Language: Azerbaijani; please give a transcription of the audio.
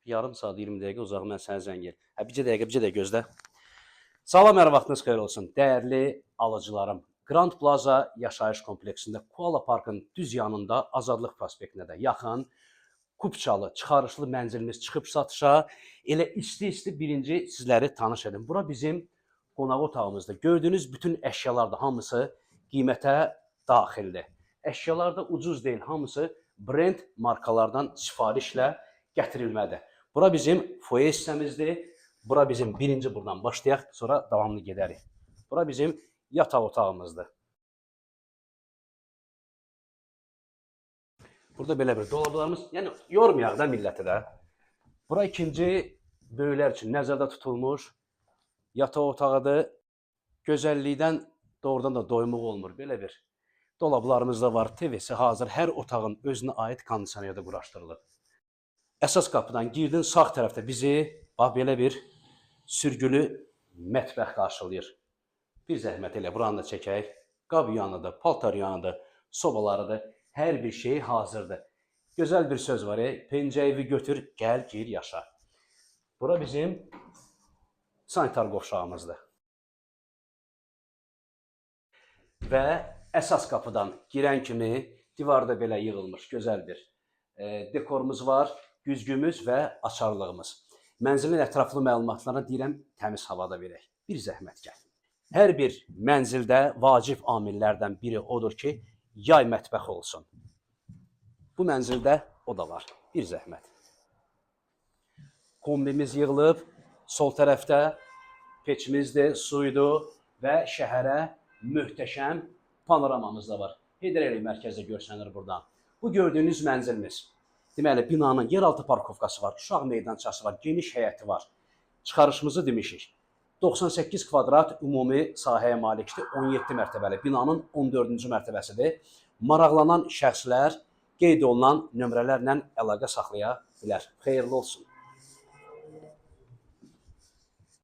yarım saat 20 dəqiqə uzaq mən sənə zəng edirəm. Bir dəqiqə gözlə. Salam, hər vaxtınız xeyir olsun. Dəyərli alıcılarım, Grand Plaza yaşayış kompleksində Kuala Parkın düz yanında Azadlıq prospektinə də yaxın kupçalı, çıxarışlı mənzilimiz çıxıb satışa. Elə isti birinci sizləri tanış edim. Bura bizim qonaq otağımızdır. Gördüyünüz bütün əşyalar da hamısı qiymətə daxildir. Əşyalar da ucuz deyil, hamısı brend markalardan sifarişlə gətirilmədir. Bura bizim foyer hissəmizdir. Bura bizim birinci buradan başlayaq, sonra davamlı gedərik. Bura bizim yataq otağımızdır. Burada belə bir dolablarımız, yəni yormayaq da milləti də. Bura ikinci böyüklər üçün nəzərdə tutulmuş yataq otağıdır. Gözəllikdən doğrudan da doymuq olmur. Belə bir dolablarımız da var. TV'si hazır. Hər otağın özünə aid kondisionerdə quraşdırılıb. Əsas qapıdan girdin, sağ tərəfdə bizi bax belə bir sürgülü mətbəx qarşılayır. Bir zəhmət elə buranı da çəkək. Qab yanıdır, paltar yanıdır, sobalarıdır. Hər bir şey hazırdır. Gözəl bir söz var, pencəyi götür, gəl, gir, yaşa. Bura bizim sanitar qovşağımızdır. Və əsas qapıdan girən kimi divarda belə yığılmış gözəl bir dekorumuz var, güzgümüz və açarlığımız. Mənzilin ətraflı məlumatlarına deyirəm, təmiz havada verək. Bir zəhmət gəl. Hər bir mənzildə vacib amillərdən biri odur ki, yay mətbəx olsun. Bu mənzildə o da var. Bir zəhmət. Kombimiz yığılıb, sol tərəfdə peçimizdir, suydur və şəhərə möhtəşəm panoramamız da var. Heydər Əliyev mərkəzdə görsənir buradan. Bu gördüyünüz mənzilimiz. Deməli, binanın yeraltı parkovkası var, uşaq meydançası var, geniş həyəti var. Çıxarışımızı demişik. 98 kvadrat ümumi sahəyə malikdir, 17 mərtəbəli. Binanın 14-cü mərtəbəsidir. Maraqlanan şəxslər qeyd olunan nömrələrlə əlaqə saxlaya bilər. Xeyirli olsun.